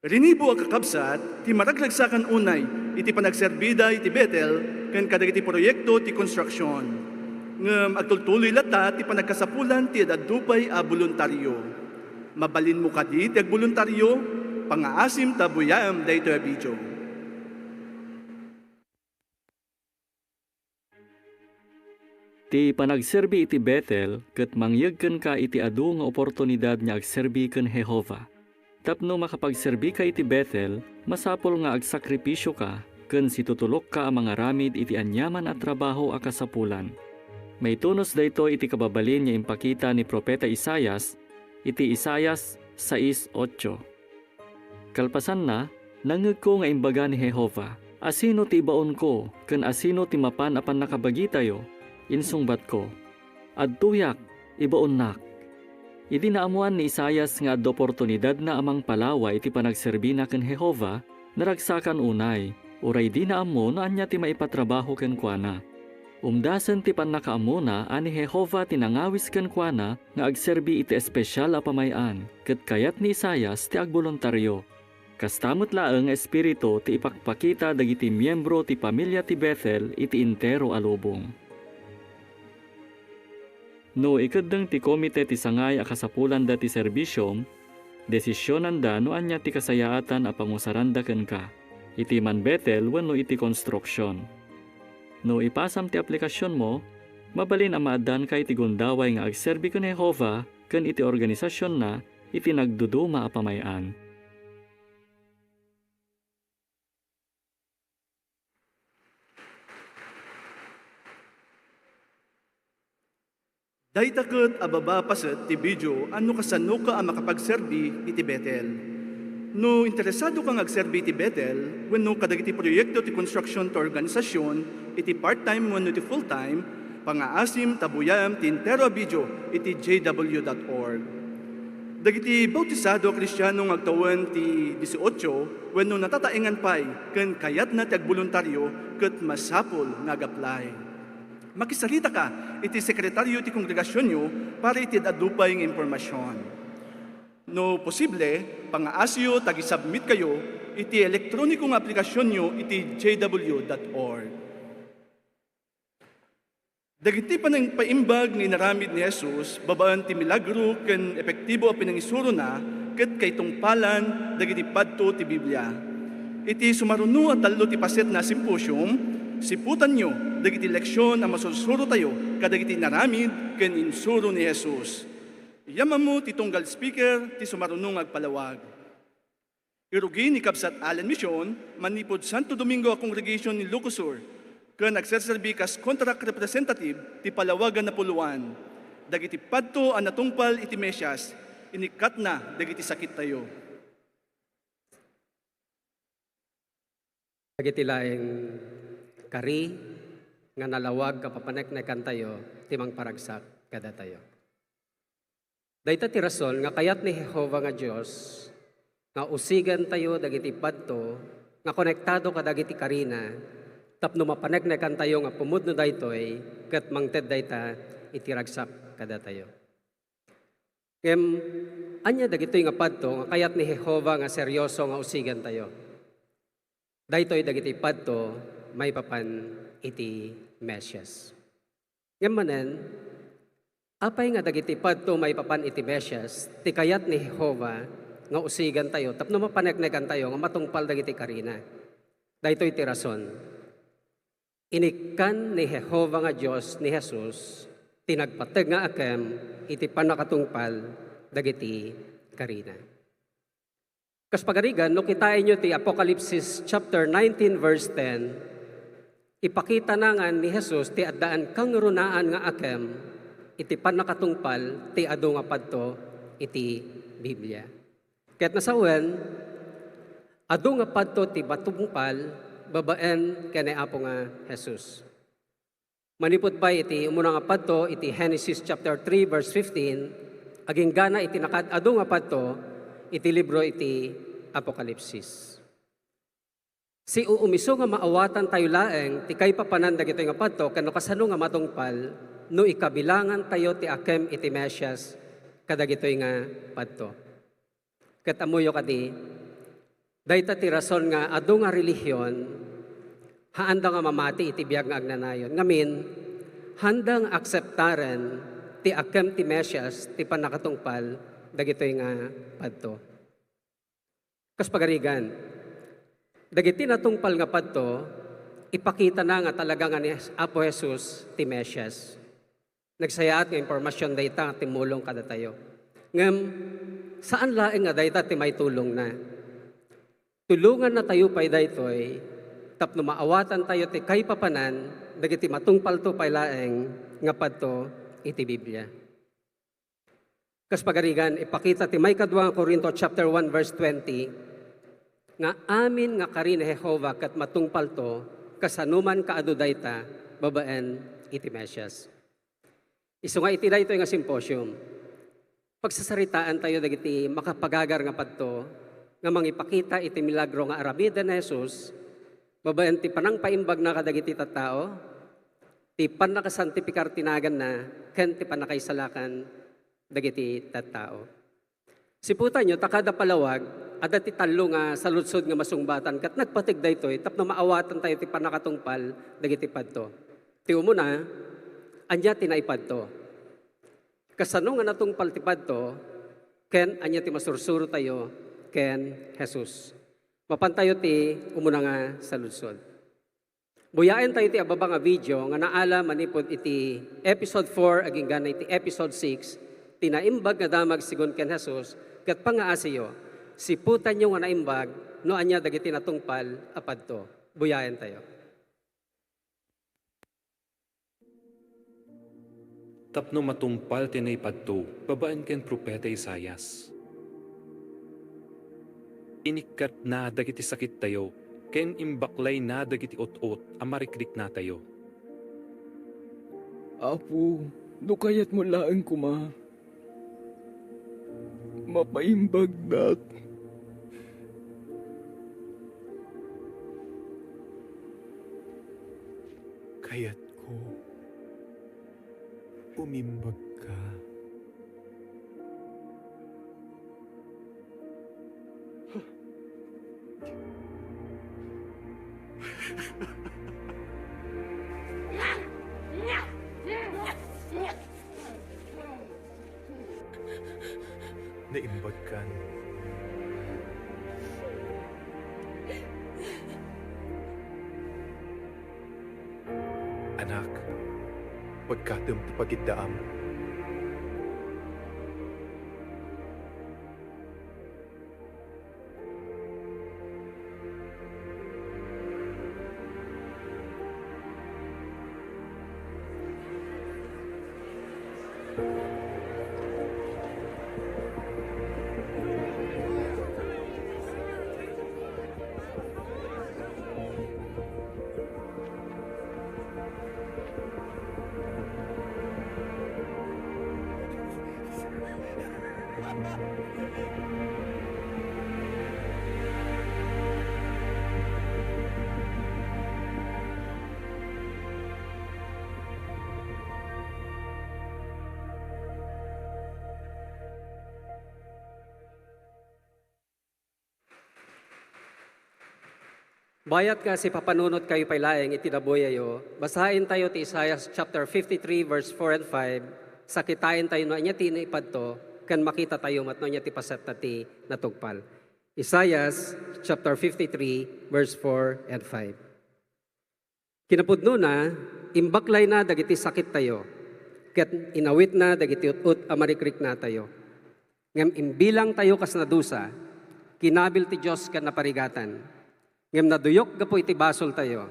Rinibo ang kakabsat, ti maragragsakan unay, iti panagserbida iti Bethel, ken kadagiti proyekto ti konstruksyon. Ngem agtultuloy lata ti panagkasapulan ti adupay a voluntaryo. Mabalin mo kadi ti agboluntaryo, pangaasim tabuyam dayto a video. Ti panagserbi iti Bethel, ket mangyegken ka iti adu nga oportunidad nga agserbi ken Jehova. Tapno makapagserbi ka iti Bethel, masapol nga agsakripisyo ka, ken situtulok ka ang mga ramid iti anyaman at trabaho a kasapulan. May tunos dayto iti kababalin nga impakita ni Propeta Isaias, iti Isaias 6:8. Kalpasan na, nangeg ko nga imbaga ni Jehova, asino ti ibaon ko, ken asino ti mapan apan nakabagi tayo, insungbat ko, adtuyak, ibaon nak. Idi naamuan ni Isaias nga ad oportunidad na amang palawa iti panagserbi na ken Jehova, naragsakan unay, uray di naammo no anya ti maipatrabaho ken kuana. Umdasen ti pannakaammo na ani Jehova tinangawis ken kuana nga agserbi iti espesyal a pamayan, ket kayat ni Isaias ti agboluntaryo. Kastamot laeng espiritu ti ipakpakita dagiti miyembro ti pamilya ti Bethel iti intero a lubong. No ikaddeng ti komite ti sangay a kasapulan da ti serbisyom, desisyonan da no anya ti kasayaatan a pangusaranda ken ka, iti man Bethel wenno iti konstruksyon. No ipasam ti aplikasyon mo, mabalin ang maadan kay ti gundaway nga agserbi ken Jehova ken iti organisasyon na iti nagduduma a pamayan. Daytaket ababa paset ti video ano kasano ka ang makapagserbi iti Bethel. No interesado kang agserbi iti Bethel, wenno kadagiti proyekto ti construction to organisasyon, iti part-time wenno ti full-time, pangaasim tabuyam ti intero a video iti jw.org. Dagiti bautisado Kristiyano nga agtawan ti 18 wenno natataengan pay ken kayat na ti agboluntaryo ket masapol ngaag-apply. Makisarita ka iti sekretaryo ti kongregasyon nyo para iti adupay ng impormasyon. No posible, pangaasyo tagi-submit kayo iti elektronikong aplikasyon nyo iti jw.org. Dagiti pa ng paimbag ni naramid ni Jesus, babaan ti milagro ken epektibo a pinangisuro na ket kay tungpalan dagiti padto ti Biblia. Iti sumaruno at talo ti paset na simposium, siputan nyo, dagiti leksyon ang masursuro tayo, kadagiti naramid, ken insuro ni Jesus. Yaman mo, ti tunggal speaker, ti sumarunong agpalawag. Irugi ni Kabsat Allen Mission, manipod Santo Domingo a congregation ni Lucosur, ken nagserserbi kas contract representative, ti palawagan na puluan. Dagiti padto ang natungpal iti Mesyas, inikat na, dagiti sakit tayo. Dagiti laeng kari nga nalawag kapapaneknekan tayo timang paragsak kada tayo. Dayta ti rason nga kayat ni Jehova nga Dios nga usigan tayo dagiti padto nga konektado ka dagiti karina tapno mapaneknekan tayo nga pumudno daytoy ket mangted dayta iti ragsak kada tayo. Kem anya dagitoy nga padto nga kayat ni Jehova nga seryoso nga usigan tayo. Daytoy dagiti padto may papan iti Mesyas. Ngamanen, apay nga dagiti padto may papan iti Mesyas, ti kayat ni Jehova nga usigan tayo, tapno mapaneknekan tayo nga matungpal dagiti karina. Daytoy ti rason. Inikan ni Jehova nga Dios ni Jesus, tinagpateg nga akem iti panakatungpal dagiti karina. Kas pagarigan, no kitain nyo ti Apokalipsis chapter 19 verse 10, ipakita na nga ni Jesus ti addaan kang runaan nga akem iti panakatungpal ti adu nga padto iti Biblia. Kaya't nasawen, adu nga padto ti batungpal babaen kani Apo nga Jesus. Manipod pa iti umuna nga padto iti Genesis chapter 3 verse 15, aging gana iti adu nga padto iti libro iti Apokalipsis. Si uumiso nga maawatan tayo laeng, ti kay papanan dagito nga padto, kano kasano nga matungpal, no ikabilangan tayo ti akem iti Mesyas, kadagito nga padto. Ket amuyo kadi, Dayta ti rason nga adu nga relihiyon, haanda nga mamati iti biyag nga agnanayon. Ngamin, handang akseptaren ti akem ti Mesias ti panakatungpal dagitoy nga padto. Kas pagarigan, dagiti natungpal nga padto, ipakita na nga talaga nga ni Apo Jesus ti Mesias. Nagsayaat nga impormasyon dayta timulong kada tayo. Ngem, saan laeng nga dayta ti may tulong na? Tulungan na tayo pay daytoy, tapno maawatan tayo ti kay papanan, dagiti matungpal to pay laeng nga padto iti Biblia. Kas pagarigan, ipakita ti may kadwa Korinto chapter 1 verse 20, nga amin nga kari ni Jehova kat matungpal to, kasanuman kaadu dayta, babaen iti Mesias. Isu nga iti daytoy nga symposium. Pagsasaritaan tayo dagiti makapagagar nga padto, nga mangipakita iti milagro nga aramida ni Jesus, babaen ti panang paimbag na kadagiti tattao, ti panakasantipikar tinagan na, ken ti panakaisalakan dagiti tattao. Siputan nyo, takada palawag, ada ti talo nga saludsod nga masungbatan, kat nagpatig daytoy, tapno maawatan tayo ti panakatungpal dagiti padto. Ti umuna, anya ti naipadto. Kasano nga natungpal ti padto, ken anya ti masursuro tayo, ken Jesus. Mapantayo ti umuna nga saludsod. Buyain tayo ti ababa nga video nga naala manipod iti episode 4 aging gana iti episode 6 tinaimbag nga damag sigon ken Jesus ket pangaasiyo siputan nyo nga naimbag no anya dagiti natungpal apadto. Buyain tayo. Tapno matungpal tinay padto, babaan ken propeta Isayas. Inikat na dagiti sakit tayo, ken imbaklay na dagiti ot-ot, amarikrik na tayo. Apo, dukayat mo laeng kuma. Mapaimbag dak. Kayat ko. Umimbag ka. Naimbag ka. Anak, pagkatam ti pagiddaam. Bayat nga si papanunot kayo pailaeng itinaboyayo, basahin tayo ti Isaiah chapter 53 verse 4 and 5, sakitain tayo no anya ti naipadto, kan makita tayo matno anya ti paset na ti natugpal. Isaiah chapter 53 verse 4 and 5. Kinapudno na, imbaklay na dagiti sakit tayo, ket inawit na dagiti ut-ut amarikrik na tayo. Ngem imbilang tayo kas nadusa, kinabil ti Diyos kan naparigatan. Ngem naduyok gapo iti basol tayo,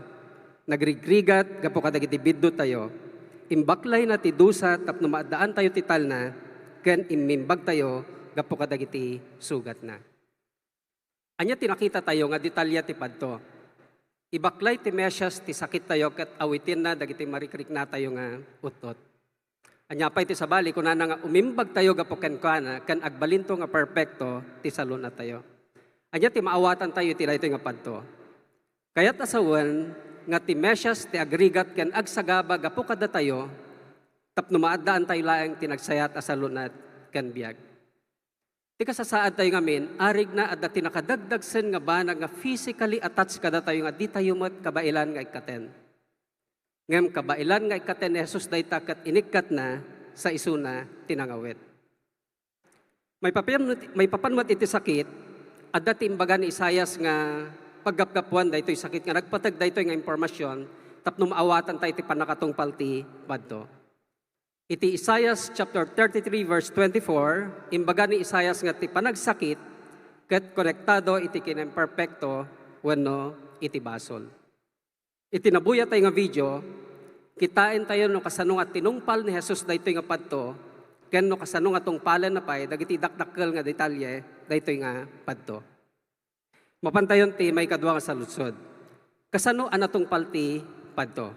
nagrigrigat gapo kadagiti biddo tayo, imbaklay na ti dusa tapno maadaan tayo ti talna, ken imimbag tayo gapo kadagiti sugat na. Anya tinakita tayo nga detalya ti padto. Ibaklay ti Mesias ti sakit tayo ket awitin na dagiti marikrik na tayo nga utot. Anya pa iti sabali kuna nga umimbag tayo gapo ken kana ken agbalinto nga perpekto ti salon na tayo. Anya ti maawatan tayo ti daytoy nga padto. Kaya't asawan nga ti Mesias ti agrigat ken agsagaba gapo kada tayo tapno maadaan tayo laeng tinagsayat asalunat ken biag. Ti kasasaad tayo ngamin, arig na at dati nakadagdagsen nga ba nga physically attached kada tayo nga di tayo mat kabailan nga ikaten. Ngem kabailan nga ikaten ni Jesus day takat inikat na sa isuna tinangawit. May papanmat iti sakit, at dati imbaga ni Isayas nga paggapgapuan daytoy sakit nga nagpatag daytoy nga impormasyon, tapno maawatan tayo iti panakatungpal ti badto. Iti Isaias chapter 33 verse 24, imbaga ni Isaias nga ti panagsakit, ket konektado iti kinemperpekto wenno iti basol. Iti nabuya tayo nga video, kitain tayo no kasano nga tinungpal ni Jesus daytoy nga padto, ken no kasano nga tungpalan na pay, dagiti dakdakkel nga detalye daytoy nga padto. Mapantayon ti may kadwa nga saludsod. Kasano anatungpal ti padto?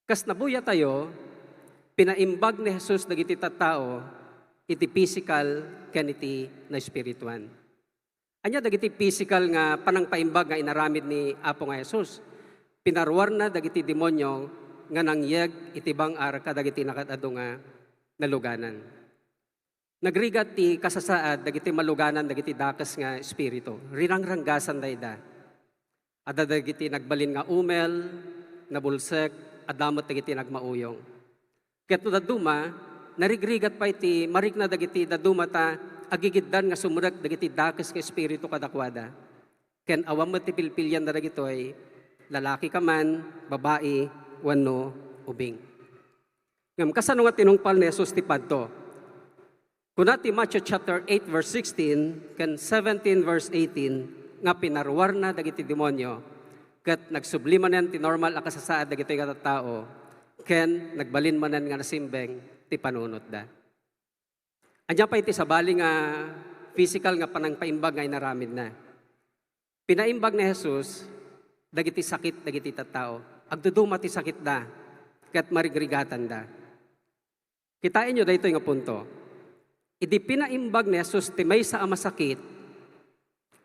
Kas nabuya tayo, pinaimbag ni Jesus dagiti tattao iti physical ken iti na spirituan. Anya dagiti physical nga panangpaimbag nga inaramid ni Apo nga Jesus. Pinarwar na dagiti demonyo nga nangyeg iti bangar kadagiti nakadado nga naluganan. Nagrigat ti kasasaad dagiti maluganan dagiti dakas nga espiritu. Rirang-ranggasan dayda. Ada dagiti nagbalin nga umel, nabulsek, adamot dagiti nagmauyong. Ket no daduma, narigrigat pa iti marik na dagiti daduma ta agigiddan nga sumurak dagiti dakes nga espiritu kadakwada. Ken awam met ti pilpilyan na dagitoy lalaki ka man, babae, wenno ubing. Ngem kasano nga tinungpal ni Jesus ti padto? Kuna ti Matthew chapter 8 verse 16 ken 17 verse 18 nga pinarwar na dagiti demonyo ket nagsubliman ti normal a kasasaad dagiti tattao. Ken nagbalin manan nga nasimbeng ti panunot da. Anya pa iti sabali nga physical nga panangpaimbag nga inaramid na. Pinaimbag ni Jesus dagiti sakit dagiti tattao. Agduduma ti sakit da ket marigrigatan da. Kitain nyo daytoy nga punto. Idi pinaimbag ni Jesus ti maysa a masakit.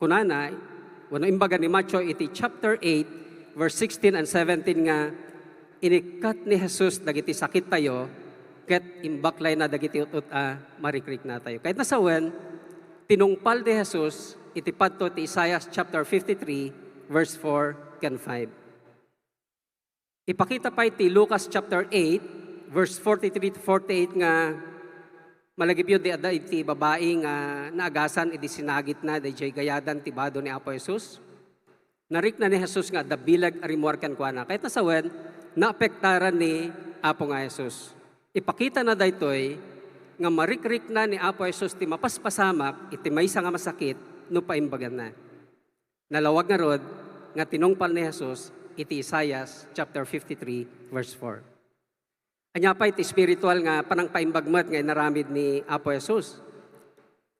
Kunana wano imbaga ni Matthew iti chapter 8 verse 16 and 17 nga inikat ni Jesus dagiti sakit tayo, ket imbaklay na dagiti utut marikrik na tayo. Kahit nasawen, tinungpal ni Jesus, iti padto ti Isaiah chapter 53, verse 4 ken 5. Ipakita pa iti Lucas chapter 8, verse 43 to 48 nga malagipyo di ada iti babae nga naagasan iti sinagit na di gayadan ti bado ni Apo Jesus. Narik na ni Jesus nga dabilag arimuar ken kuana. Kahit nasawen, naapektaran ni Apo nga Jesus. Ipakita na daytoy nga marikrik na ni Apo Jesus ti mapaspasamak iti maysa nga masakit no paimbagan na. Nalawag nga rod nga tinungpal ni Jesus iti Isaiah chapter 53 verse 4. Anya pa iti spiritual nga panangpaimbagmat nga inaramid ni Apo Jesus.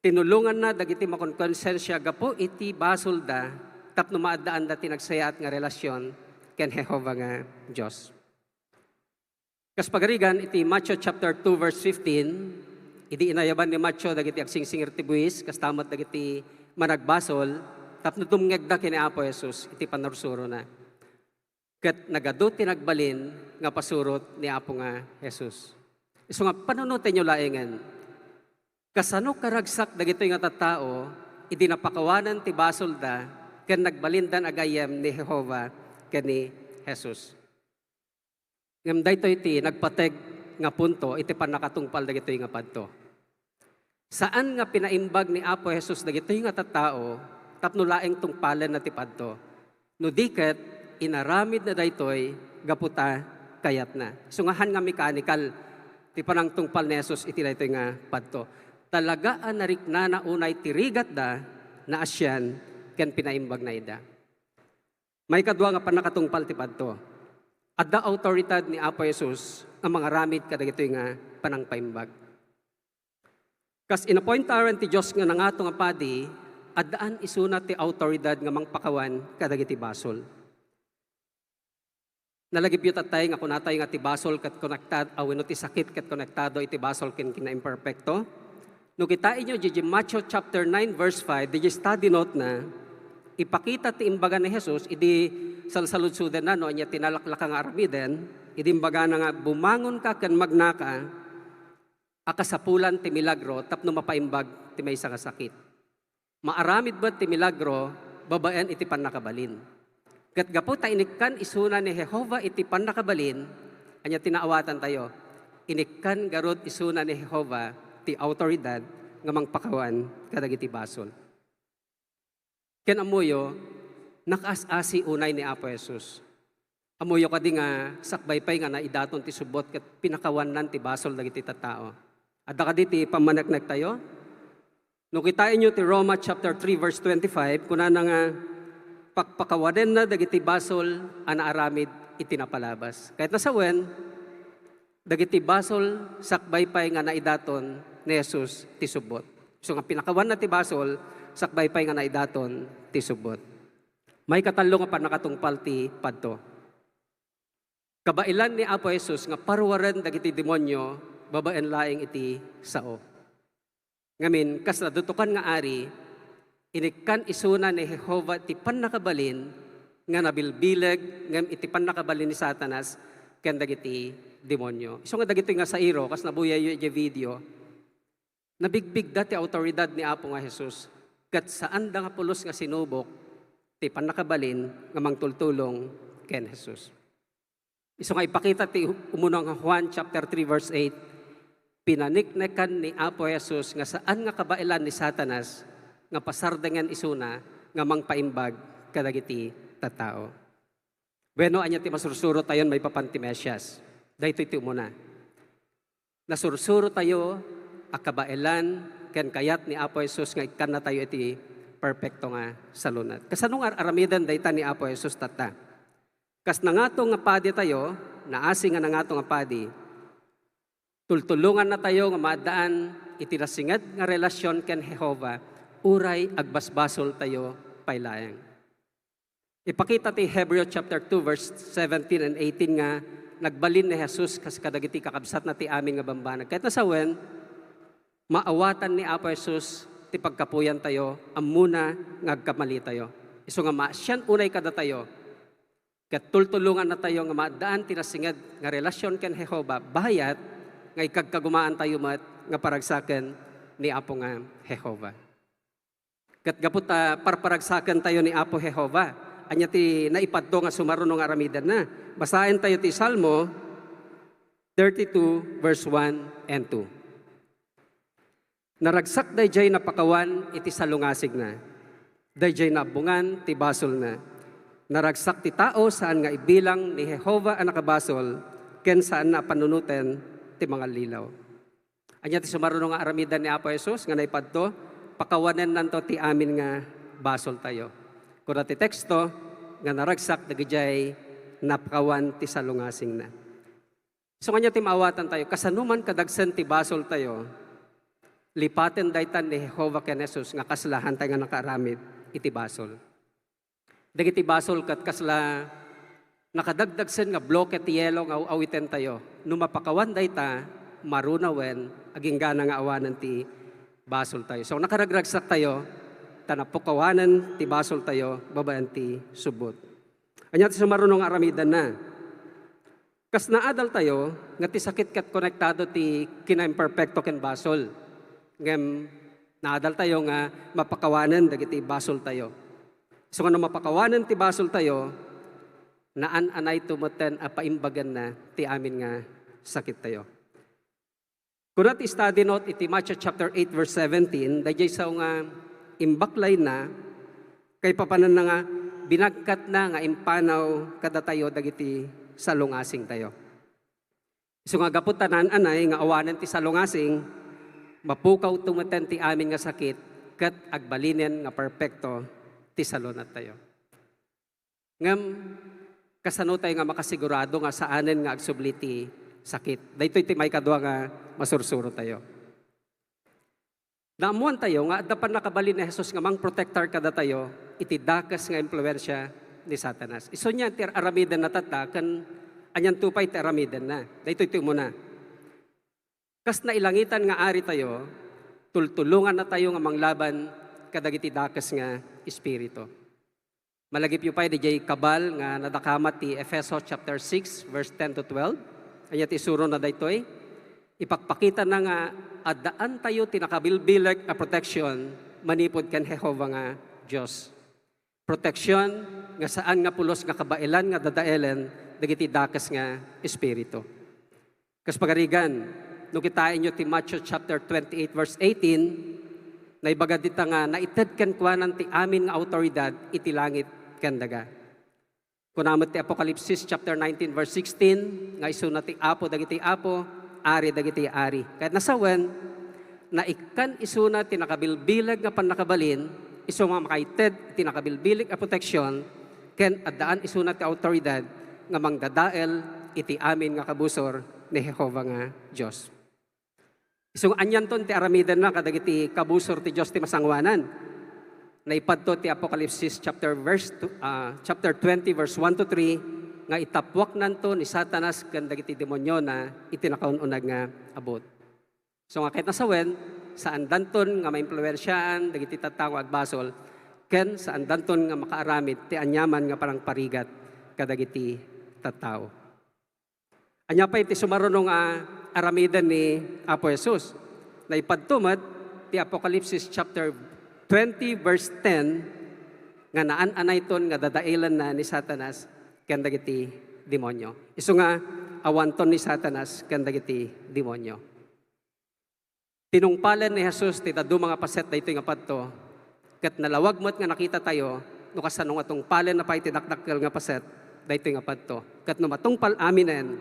Tinulungan na dagiti makonkonsensya gapo iti basol da tapno maadaan da tinagsayaat nga relasyon ken Jehova nga Diyos. Kas pagarigan, iti Matthew chapter 2 verse 15, idi inayaban ni Matthew dagiti agsingsingir ti buwis, kas tamat dagiti managbasol, tapno tumngegda kini Apo Jesus, iti panarsuro na. Ket nagado tinagbalin nga pasurot ni Apo nga Jesus. Isu nga panunutin nyo laengan, kasano karagsak dagito nga tattao, idi napakawanan ti basol da, ken nagbalindan agayem ni Jehova ken ni Jesus. Ngem daytoy iti nagpateg nga punto iti panakatungpal dagitoy nga padto. Saan nga pinaimbag ni Apo Jesus dagitoy nga tattao tapno laeng tungpalan na ti padto. No diket inaramid na daytoy gaputa kayat na. Sungahan nga mechanical ti panangtungpal ni Jesus iti daytoy nga padto. Talagaan narik na unay tirigat da na asyan ken pinaimbag na ida. May kadwa nga panakatungpal ti padto. Adda autoridad ni Apo Jesus ang mga ramid kadagitoy nga panangpaimbag. Kas inappointaran ti Dios nga nangato nga padi, addaan isuna ti autoridad nga mangpakawan kadagiti basol. Nalagipyot at tayo nga kunatay nga ti basol kat konektad, awino ti sakit kat konektado iti basol ken kina imperfecto. No kita inyo di Matthew chapter 9 verse 5, di study note na ipakita ti imbaga ni Jesus, idi salsaludsudan na, no, anya tinalaklaka nga aramiden, idi imbaga na nga bumangon ka ken magnaka, akasapulan ti milagro, tapno mapaimbag ti may nga sakit. Maaramid ba ti milagro, babaen iti panakabalin. Kat gapo ta inikkan isuna ni Jehova iti panakabalin, anya tinaawatan tayo, inikkan garot isuna ni Jehova ti autoridad nga mangpakawan kadagiti basol. Ken amuyo, nakaas-asi unay ni Apo Jesus. Amuyo kadi nga sakbaypay nga naidaton ti subot ket pinakawanan ti basol dagiti tattao. Adda kaditi pamaneknek tayo. No kitain nyo ti Roma chapter 3 verse 25, kuna na nga pakpakawanen na dagiti basol ana aramid itinapalabas. Kahit nasawen, dagiti basol sakbaypay nga naidaton ni Jesus ti subot. So nga pinakawan na ti basol sakbaypay nga naidaton ti subot. May katalo nga panakatungpal ti padto. Kabailan ni Apo Jesus nga parwaren dagiti demonyo babaen laing iti sao. Ngamin, kas nadutukan nga ari, inikkan isuna ni Jehova ti panakabalin nga nabilbileg ngem iti panakabalin ni Satanas ken dagiti demonyo. Isu nga dagiti nga sa iro kas nabuyay yu video. Nabigbig dati autoridad ni Apo nga Jesus ket saan da nga pulos nga sinubok ti panakabalin nga mangtultulong ken Jesus. Isu nga ipakita ti umunong nga Juan chapter 3 verse 8. Pinaniknekan ni Apo Jesus nga saan nga kabailan ni Satanas nga pasardengan isuna nga mangpaimbag kadagiti tattao. Bueno, anya ti masursuro tayon may papanti Mesyas. Daytoy ti umuna. Nasursuro tayo a kabailan ken kayat ni Apo Jesus nga ikkan na tayo iti perfecto nga salunat. Kasanong aramidan dayta ni Apo Jesus tata. Kas nangato nga padi tayo, naasi nga nangato nga padi, tultulungan na tayo nga madaan itinasingad nga relasyon ken Jehova, uray agbasbasol tayo paylayang. Ipakita ti Hebrew chapter 2 verse 17 and 18 nga nagbalin ni Jesus kas kadagiti kakabsat na ti amin nga bambanag. Kahit nasawen, maawatan ni Apo Jesus ti pagkapuyan tayo, amuna nga agkamali tayo. Isu nga maasyan unay kada tayo, ket tultulungan na tayo nga madaan tinasingad nga relasyon ken Jehova, bayat nga ikagkagumaan tayo mat nga paragsaken ni Apo nga Jehova. Kat gapot parparagsaken tayo ni Apo Jehova, anya ti naipadto nga sumaruno nga aramidan na. Basahin tayo ti Salmo 32 verse 1 and 2. Naragsak dayjay napakawan iti salungasig na. Dayjay nabungan ti basol na. Naragsak ti tao saan nga ibilang ni Jehova ang nakabasol ken saan na panunuten ti mga lilaw. Anya ti sumaruno nga aramidan ni Apo Jesus nga naipadto, pakawanen nanto ti amin nga basol tayo. Kuna ti teksto nga naragsak dagijay napakawan ti salungasing na. So kanya ti maawatan tayo, kasanuman kadagsen ti basol tayo, lipaten daytan ni Jehova ken Jesus nga kaslahan tayo nga nakaaramid iti basol. Dagiti basol kat kasla nakadagdagsen nga bloke ti yelo nga awiten tayo. Numapakawan dayta marunawen aging gana nga awanan ti basol tayo. So nakaragragsak tayo, tanapukawanan ti basol tayo, babaan ti subot. Anya ti sumarunong aramidan na. Kas naadal tayo, nga ti sakit kat konektado ti kinaimperfecto ken basol. Ngem naadal tayo nga mapakawanan dagiti basol tayo. So nga mapakawanan ti basol tayo, naan-anay tumuten a paimbagan na ti amin nga sakit tayo. Kunat study note iti Matthew chapter 8 verse 17, dayjay sa nga imbaklay na kay papanan na nga binagkat na nga impanaw kada tayo dagiti salungasing tayo. So nga gapot tanan anay nga awanan ti salungasing, mapukaw tumuten ti amin nga sakit ket agbalinen nga perpekto ti salunat tayo. Ngam kasano tayo nga makasigurado nga saanen nga agsubli ti sakit. Daytoy ti may kadwa nga masursuro tayo. Naamuan tayo nga dapan nakabalin ni Jesus nga mang protector kada tayo iti dakas nga impluwensya ni Satanas. Iso niya ti aramidan na tata kan anyan tupay ti aramidan na. Daytoy ti muna. Kas nailangitan nga ari tayo, tultulungan na tayo nga manglaban kadagiti dakas nga espiritu. Malagip yu pa'y di kabal nga nadakamat ti Efeso chapter 6 verse 10 to 12. Anya ti suro na daytoy. ipakpakita na nga adaan tayo tinakabilbilag a protection manipod kan Jehova nga Dios. Protection nga saan nga pulos nga kabailan nga dadaelen dagiti dakas nga espiritu. Kas pagarigan, no kitain nyo ti Matthew chapter 28 verse 18, na ibaga dita nga naited ken kuanan ti amin nga autoridad iti langit ken daga. Kunamot ti Apokalipsis chapter 19 verse 16, nga isuna ti Apo dagiti Apo, ari dagiti ari. Kahit nasawen, na ikan isuna ti nakabilbilag nga panakabalin, iso nga makaited ti nakabilbilag a proteksyon, ken addaan isuna ti autoridad nga mangdadael iti amin nga kabusor ni Jehova nga Diyos. Isong anyan ton ti aramidan na kadagiti kabusor ti Diyos ti masangwanan. Naipadto ti Apokalipsis chapter 20 verse 1 to 3 nga itapwak nanto ni Satanas ken dagiti demonyo na itinakaununag nga abot. So nga kahit nasawen, saan danton nga maimpluwensyaan dagiti tattao agbasol ken saan danton nga makaaramid ti anyaman nga parang parigat kadagiti tattao. Anya pa iti sumarunong aramidan ni Apo Jesus. Na ipadtumat ti Apokalipsis chapter 20 verse 10 nga naan-anay ton nga dadailan na ni Satanas ken dagiti demonyo. Isu nga awanton ni Satanas ken dagiti demonyo. Tinungpalan ni Jesus ti dadu mga paset daytoy nga padto ket nalawag met nga nakita tayo no kasano nga tungpalen na pay ti dakdakkel nga paset daytoy nga padto. Ket no matungpal aminen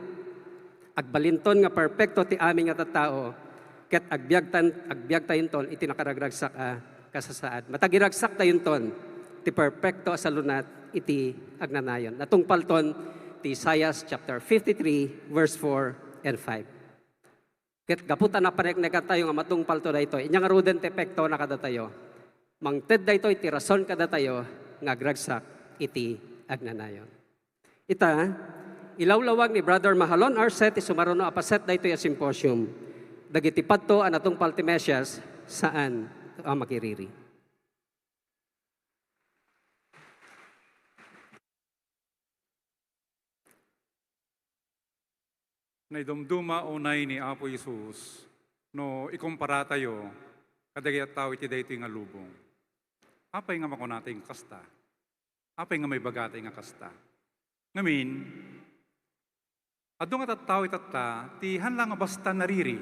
agbalinton nga perpekto ti amin nga tattao ket agbiag tayon ton iti nakaragragsak kasasaad. Matagiragsak tayon ton ti perpekto sa lunat iti agnanayon. Natungpal ton ti Isaiah chapter 53 verse 4 and 5. Ket gaputan na pareknekat tayo nga matungpal to daytoy. Inya nga ruden ti epekto na kada tayo. Mangted daytoy ti rason kada tayo nga agragsak iti agnanayon. Ita ilawlawag ni Brother Mahalon Arset isumaruno apaset daytoy a symposium. Dagiti padto anatong paltimesias saan makiriri. Naidumduma unay ni Apo Isus no ikumpara tayo kadagiti tao iti daytoy nga lubong. Apay nga makunatay nga kasta. Apay nga may bagatay nga kasta. Ngamin, ado nga tattao itatta, ti hanlang nga basta nariri.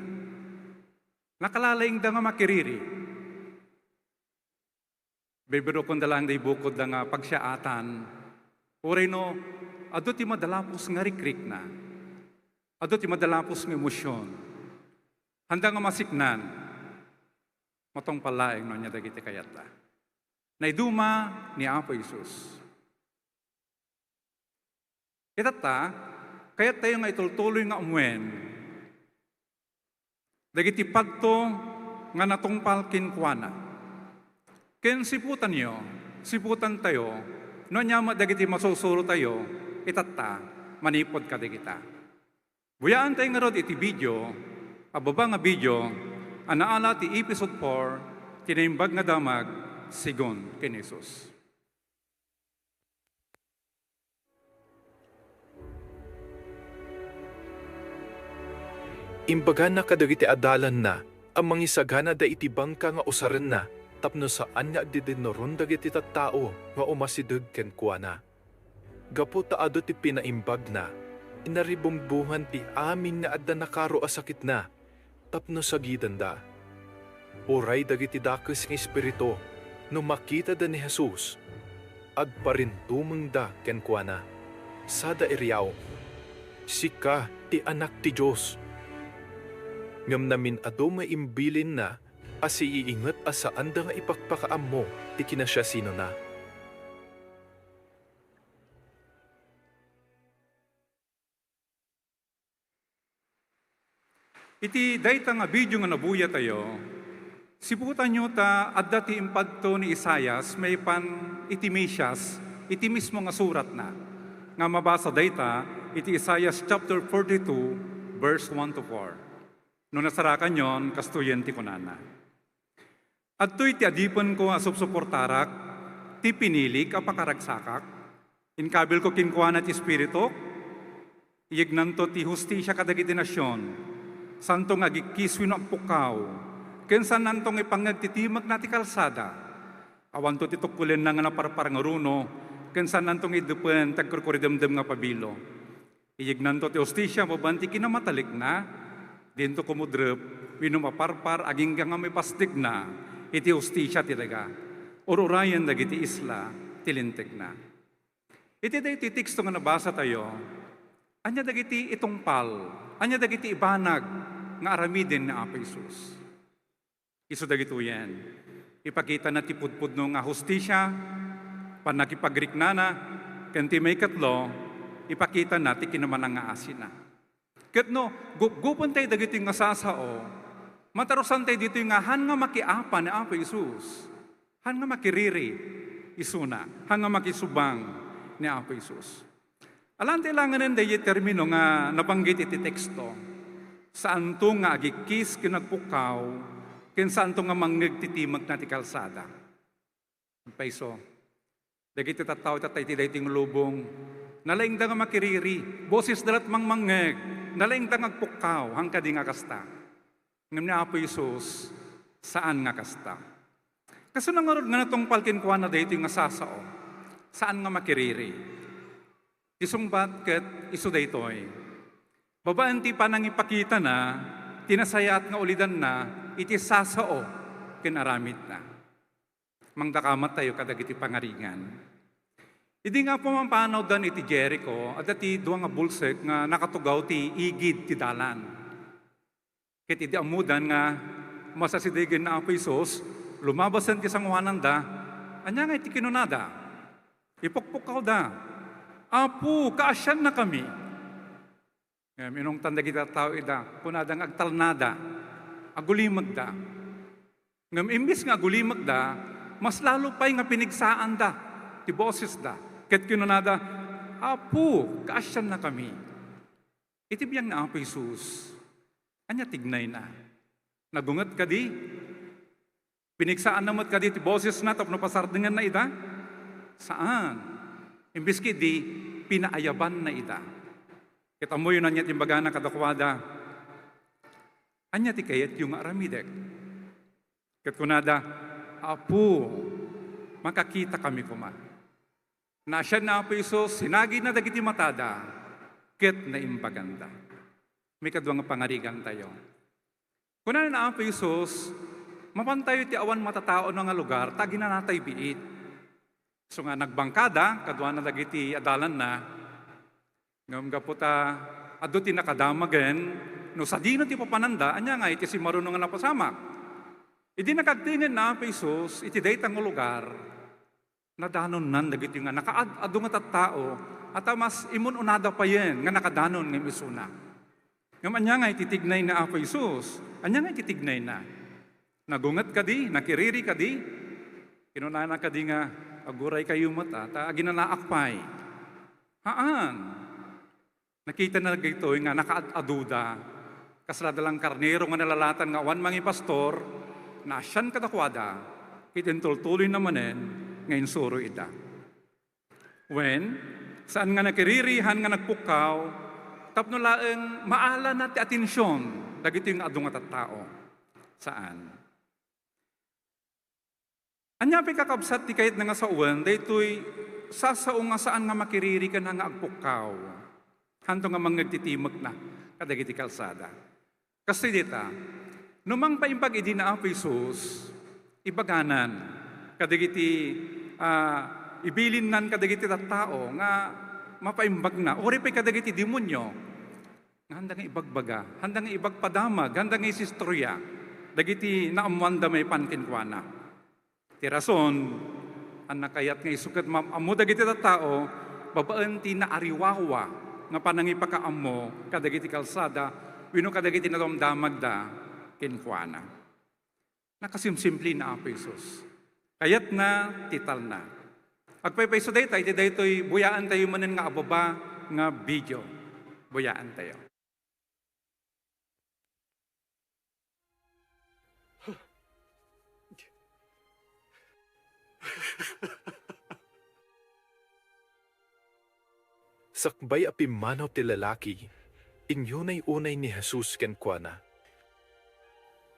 Nakalalaing da nga makiriri. Bibiro kong dalang day bukod da nga pagsiyaatan. Uray no, ado ti madalapos nga rikrik na. Ado ti madalapos nga emosyon. Handa nga masiknan. Matong palaeng no niya dagiti kayata. Naiduma ni Apo Isus. Itata, kaya tayo nga itultuloy nga umwen. Dagiti padto nga natungpal kinkwana. Ken siputan nyo, siputan tayo, no niya dagiti masusuro tayo, itata, manipod ka dagita. Buyaan tayo nga rod iti video, ababa nga video, anaala ti episode 4, tinaimbag nga damag, sigon ken Jesus. Imbaga na kadagiti adalan na, ang mangisagana da iti bangka nga usaran na, tapno saan nga agdidinoron dagiti tattao nga umasideg ken kuana. Gapu taado ti pinaimbag na, inaribumbuhan ti amin nga adda nakaro a sakit na, tapno sagidan da. Uray dagiti dakes nga espiritu, no makita da ni Jesus, agparintumeng da ken kuana. Sada iriaw, sika ti anak ti Diyos. Ngam namin ado maimbilin na, asi iingat asaan da nga ipakpakaam mo, ti kinasya sino na. Iti dayta nga video nga nabuya tayo, siputan nyo ta adda ti impadto ni Isaias may pan iti Mesias, iti mismo nga surat na. Nga mabasa dayta, iti Isaias chapter 42, verse 1 to 4. No nasarakan yon, kastuyen ti kunana. At to'y ti adipon ko asupsuportarak, ti pinilik apakaragsakak, inkabil ko kinkuana ti espiritu, iyignan to ti hustisya kadagiti nasyon, Santong agikiswino ang pukaw, kensan nantong ipangagtitimag na ti kalsada. Awan to titukulin na nga naparparang runo, kensan nantong idupen tagkurkuridemdem nga pabilo. Iyig nanto ti ostisya, mabanti kinamatalik na, dinto kumudrep, winumaparpar, aging nga may pastig na, iti ostisya tiraga. Orurayan dagiti isla, tilintig na. Iti da iti teksto nga nabasa tayo, anya dagiti itungpal, anya dagiti ibanag, nga aramidin na Apo Isus. Isu dagito yan. Ipakita na tipudpud no nga hustisya, panakipagriknana, kanti may katlo, ipakita na ti kinamanang nga asina. Kat no, gupon tayo dagito nga sasao, matarosan tayo dito nga han nga makiapa ni Apo Isus, han nga makiriri, isuna, han nga makisubang ni Apo Isus. Alam kailangan ng dayi termino nga nabanggit iti teksto, saan to nga agikis kinagpukaw, ken saan to nga manggagtitimag na ti kalsada. Paiso, dagiti tattaw tatay ti dayting lubong, nalaing da nga makiriri, boses dalat mangmangeg, nalaing da nga agpukaw, hangka di nga kasta. Ngam ni Apo Isus, saan nga kasta? Kaso nangarod nga natong palkinkuan na dayting nga sasao, saan nga makiriri? Isungbat ket isu daytoy. Babaan ti panang ipakita na, tinasayat nga ulidan na, iti sasao, kinaramid na. Mangdakamat tayo kadag iti pangaringan. Idi nga pumampanaw dan iti Jericho, at iti duwa nga bulsek nga nakatugaw ti igid ti dalan. Ket iti amudan nga masasidigin na Apo Isus, lumabasan ti sangwanan da, anya nga iti kinunada, ipukpukaw da, Apo, kaasyan na kami. Minong tanda kita tao ida, kunadang agtalnada, agulimag da. Ngam imbis nga agulimag da, mas lalo pa'y nga pinigsaan da, ti boses da. Ket kinunada, Apo, kaasyan na kami. Itibiyang na Apo Isus, anya tignay na. Nagungat ka di, pinigsaan namat ka di, ti boses na, tapno pasardingan na ida. Saan? Imbis ki di, pinaayaban na ida. Kita mo yun anya timbaga na kadakwada. Anya ti kayat yung aramidek. Kat kunada, Apo, makakita kami kuma. Nasyan na Apo Isus, sinagi na dagiti matada, ket na imbaganda. May kadwang pangarigan tayo. Kunan na Apo Isus, mapantayo ti awan matatao nga lugar, tagi na natay biit. So nga nagbangkada, kadwa na dagiti adalan na, ngam gaputa, ado ti nakadamagen, no sa di na ti papananda, anya nga iti si marunong nga napasamak. Idi nakagtingin na Apo Isus, iti daytang lugar, nadanon nan dagiti nga nakaado nga tattao, at mas imun unada pa yen, nga nakadanon ng isuna. Ngam anya nga ititignay na Apo Isus, anya nga ititignay na. Nagungat ka di, nakiriri ka di, kinunana ka di nga, aguray kayo mata, ta ginanaakpay. Haan. Nakita na ito nga nakaaduda, kasladalang karnero nga nalalatan nga awan mangi pastor, na siyan kadakwada, kitintultuloy namanen, ngayon suro ita. When, saan nga nakiririhan nga nagpukaw, tapno laeng maala na ti atensyon, dagito yung adungat at tao. Saan? Anya pa kakabsat ti kayat nga sa uwan, daytoy sasao nga saan nga makiriri ka na nga agpukaw. Hanto nga manggagtitimag na, kadagiti kalsada. Kasi dita, numang paimbag idi na Apo Isus, ibaganan, kadagiti, ibilin nan kadagiti tattao, nga mapaimbag na, ori pa kadagiti demonyo, nga handa nga ibagbaga, handa nga ibagpadamag, handa nga isistorya, dagiti naamwanda may pankinkwana. Ti rason, ang nakayat nga isukat amu dagiti tattao, babaan ti naariwawa, nga panangipakaam mo, kadagiti kalsada, wino kadagiti nadamdamag da, kinkwana. Nakasimsimple na Apo Isus. Kayat na, tital na. Agpaypayso day tayo, daytoy buyaan tayo manen nga ababa, nga video. Buyaan tayo. Sakbay api manaw ti lalaki, inyo unay ni Jesus ken kuana.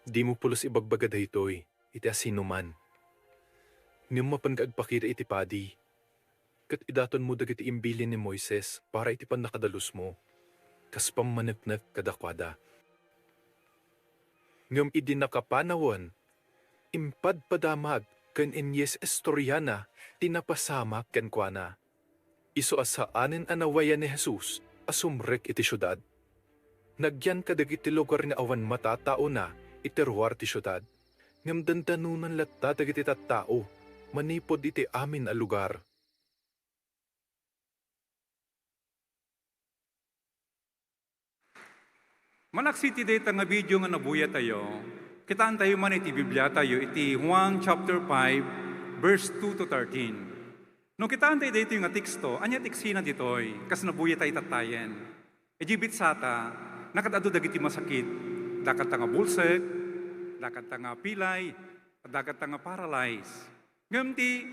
Di mo pulos ibagbaga daytoy, iti asinuman. Ngem mapan kaagpakita iti padi. Kat idaton mo dagiti imbilin ni Moises para iti nakadalos mo. Kas pamanagnak kadakwada. Ngem idi nakapanawan, impad padamag ken inyes estoryana tinapasamak ken kuana. Iso asaanen anawayan ni Jesus asumrek iti syudad. Nagyan kadagiti lugar ni awan matatao na iterwar ti syudad. Ngem dandanunan latta dagiti tattao manipod iti amin a lugar. Malaksiti data nga video nga nabuya tayo, kitaan tayo man iti Biblia tayo, iti Juan chapter 5, verse 2 to 13. No kitaan tayo dito yung teksto, anya tiksina ditoy, kas nabuya tayo tatayen. Ejibit sata, nakadado dagiti masakit, dakat nga bulsek, dakat nga pilay, dakat nga paralyze. Ngam ti,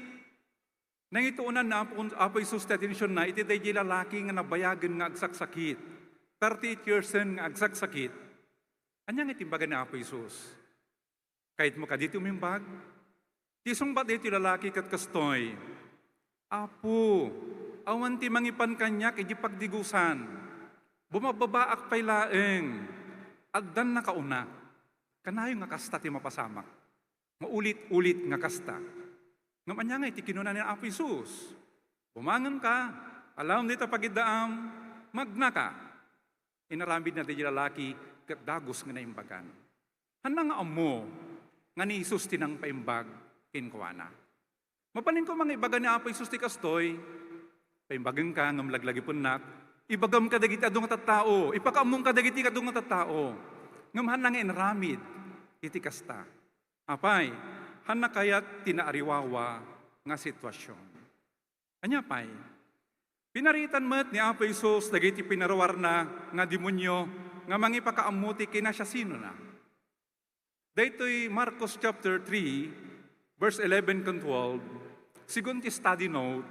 nang ituunan na apoy sustatensyon na, iti day lalaki nga nabayagan nga agsaksakit. 38 years nga agsaksakit, anyang itimbaga ni Apo Isus. Kahit mo ka dito umimbag, tisong ba't dito lalaki kat kastoy, Apo, awan ti mangipan kanyak, iji pagdigusan, bumababaak pay laeng, addan na kauna, kanayo nga kasta ti mapasamak, maulit-ulit nga kasta. Ngaman nga iti kinunan ni Apo Isus, bumangan ka, alam dito pagidaam, magna ka. Inaramid na di lalaki kat dagos nga naimbagan. Hanang nga amo nga ni Isus tinang paimbag kinkuana. Mapanin ko mga ibaga ni Apo Isus ti kastoy, paimbagan ka nga malaglagi punak, ibagam ka dagiti adong nga tattao, ipakaamong ka dagiti adong nga tattao. Ngam hanang nga inaramid iti kasta. Apay, hanang kayat tinaariwawa nga sitwasyon. Anya pay, pinaritan met ni Apo Isus dagiti pinarawar na nga demonyo nga mangipakaamuti kina siya sino na. Daytoy Marcos chapter 3 verse 11 ken 12 sigun ti study note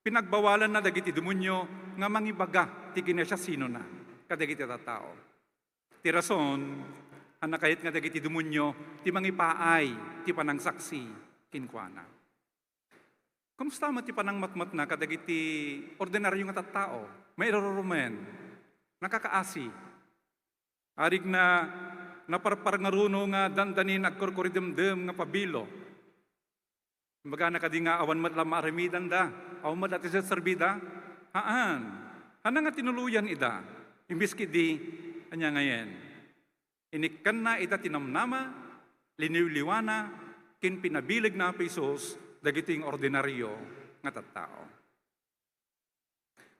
pinagbawalan na dagiti demonyo nga mangibaga ti kina siya sino na kadagiti tattao. Ti rason anakayat nga dagiti demonyo ti mangipaay ti panangsaksi kinkuana. Kumusta mo ti panang matmat na kadagiti ordinaryo nga tattao? May irorumen, nakakaasi. Arig na naparpar nga runo nga dandanin agkorkoridemdem nga pabilo. Baga na kadi nga awan mat lama aramidan da, awan mat ati serbida, haan. Hana nga tinuluyan ida, imbis kidi, anya ngayen. Inikkan na ita tinamnama, liniwliwana, kin pinabilig na Isus, dagiti yung ordinaryo nga tattao.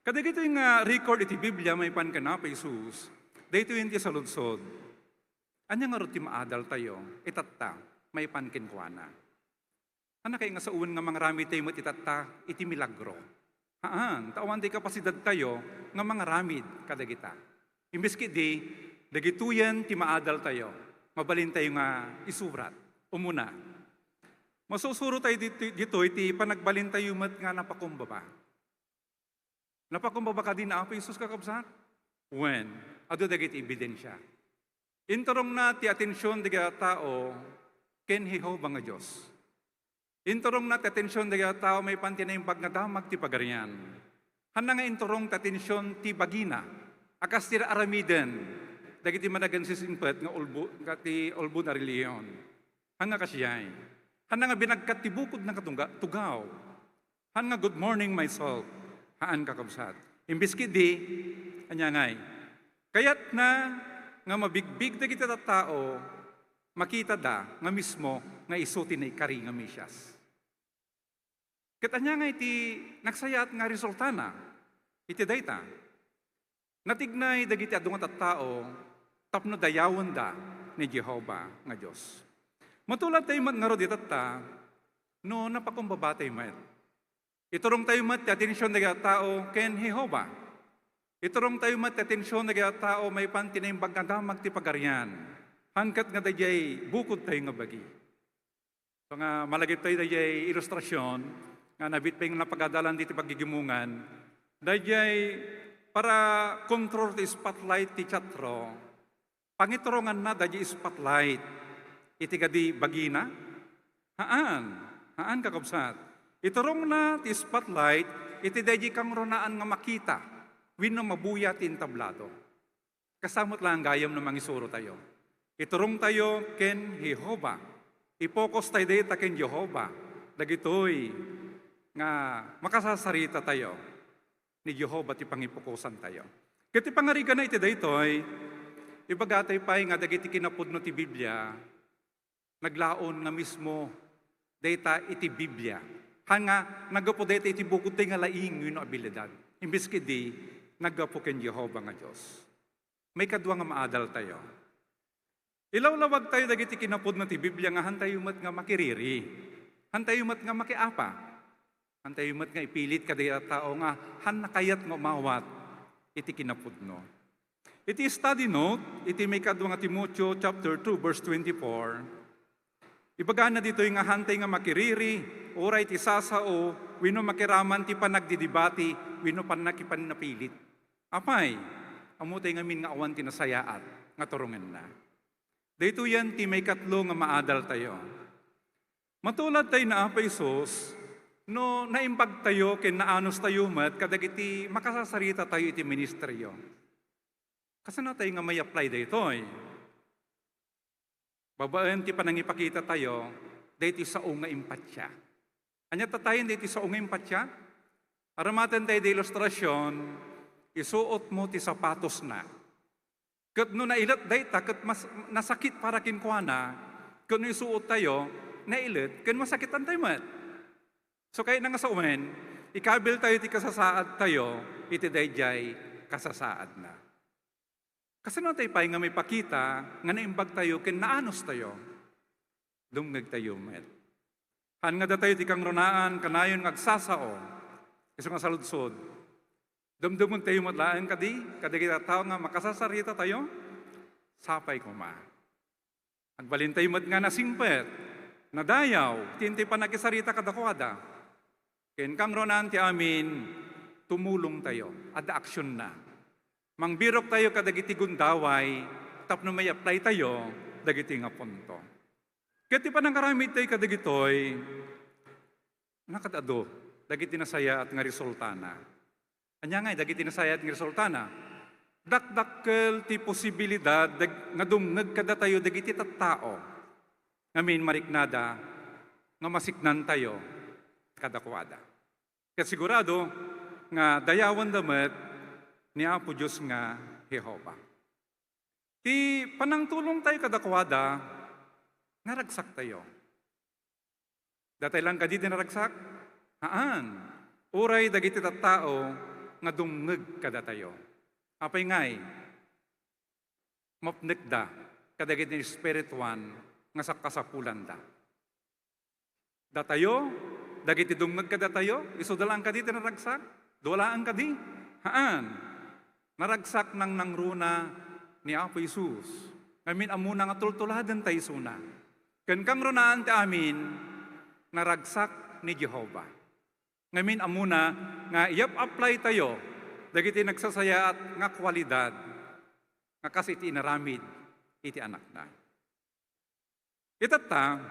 Kadagito yung record iti Biblia may pan ka na pa Isus, dito yung ti saludsod. Anya nga ruti maadal tayo, itatta, may pan kinkuana. Ano kayo nga sa uwan nga mga rami tayo mo itatta, iti milagro. Haan, tawan di kapasidad tayo nga mga ramid kadagita. Imbes kidi, dagituyan ti maadal tayo, mabalin tayo nga isurat, umuna. Masusuro tayo dito, iti panagbalin tayo mat nga napakumbaba. Napakumbaba ka din na Apo Isus kakabsat? When? Ado dagiti ebidensya. Intorong na ti atensyon daga tao, ken Jehova nga Diyos. Intorong na ti atensyon daga tao, may pantinaimbag nga damag ti pagarian. Hana nga intorong ti atensyon ti bagina, akas tira aramiden, dagiti managan sisimpet nga ulbo na reliyon. Hanga kasiyay. Han nga binagkat ti bukod ng tugaw. Han nga good morning myself. Haan kakabsat. Imbis kidi, anya ngay. Kayat na nga mabigbig da kita tao, makita da nga mismo nga isuti na ikari nga misyas. Kat anya nga iti nagsayat nga resultana. Iti dayta. Natignay dagiti adungan tattao, tapno dayawon da ni Jehova nga Diyos. Matulad tayo mat nga rodi tatta, no napakumbaba tayo mat. Iturong tayo mat, atensyon na tao, ken Jehova. Iturong tayo mat, atensyon na tao, may pantinaimbag nga damag ti pagarian. Hangkat nga dayay, bukod tayo nga bagi. So nga, malagip tayo dayay ilustrasyon, nga nabit pa yung napagadalan dito pagigimungan, dayay, para control ti spotlight ti chatro, Pangiturongan na daji spotlight. Iti gadi bagina. Haan kakabsat. Iturong na ti spotlight, iti daji kang ronaan nga makita. Wino mabuya ti entablado. Kasamot lang gayam na mangisuro tayo. Iturong tayo ken Jehova. Ipokus tayo data ken Jehova. Dagitoy nga makasasarita tayo ni Jehova ti pangipukusan tayo. Kiti pangariga na iti daytoy, ibagatay pa nga dagiti kinapudno ti Biblia, naglaon nga mismo data iti Biblia. Hanga nagapo data iti bukod tayo nga laing yun abilidad. Imbis kidi, nagapo ken Jehova nga Diyos. May kadwa nga maadal tayo. Ilawlawag tayo dagiti kinapudno ti Biblia nga hantayumat nga makiriri. Hantayumat nga makiapa. Hantayumat nga ipilit kadaya tao nga han nakayat nga umawat iti kinapudno. Iti study note, iti may kadwa nga Timoteo chapter 2 verse 24. Ibaga na dito yung nga hantay nga makiriri, oray ti sasao, wino makiraman ti panagdidibati, wino panakipanapilit. Apay, amutay nga min nga awan tinasayaat, nga turungan na. Dito yan ti may katlo nga maadal tayo. Matulad tayo na apay Sos, no naimbag tayo, ken naanos tayo mat, kadagiti makasasarita tayo iti ministeryo. Kasi na tayo nga may apply dito eh. Babaan ti panangipakita tayo, dito sa unga impatya. Anya tatayin dito sa unga impatya? Aramatan tayo di ilustrasyon, isuot mo ti sapatos na. Kat no nailat dayta, kat mas nasakit para kinkwana, kat no isuot tayo, nailat, kat masakitan tayo mat. So kaya na nga sa umen, ikabil tayo ti kasasaad tayo, iti dayjay kasasaad na. Kasi na tayo pa nga may pakita, nga naimbag tayo, ken naanos tayo. Dumngag tayo met. Han nga da tayo ti kang ronaan, kanayon ngagsasao. Iso nga saludsod. Dumdumon tayo matlaan kadi kita tao nga makasasarita tayo, sapay ko ma. Agbalin tayo mat nga nasingpet, nadayaw, tinti pa nakisarita kadakwada. Ken kang ronaan ti amin, tumulong tayo, ada aksyon na. Mangbirok tayo kadagiti gundaway, tapno may apply tayo, dagiti nga punto. Kati pa nang karamid tayo kadagitoy, nakatado, dagiti nasaya at nga resultana. Anya nga, dagiti nasaya at nga resultana. Dakdakkel ti posibilidad, nga dumnag kada tayo, dagiti tattao. Ngamin mariknada, nga masiknan tayo, kadakwada. Kaya sigurado, nga dayawan damat, ni Apo Diyos nga Jehova. Ti panangtulong tayo kadakwada, naragsak tayo. Datay lang kadi naragsak? Haan. Uray dagiti tattao nga dumngeg kada tayo. Apay ngay, mapnek da, kadagiti spirituan nga sakasapulan da. Datayo, dagiti dumngeg kada tayo, isudalang kadi naragsak? Duwalaan kadi? Haan. Naragsak ng nangruna ni Apo Isus. Amin amuna nga tultuladan tayo suna. Kan kang runaan ti amin, naragsak ni Jehova. Ngamin amuna nga apply tayo, dagiti nagsasaya at nga kwalidad, nga kasi iti inaramid, iti anak na. Itata,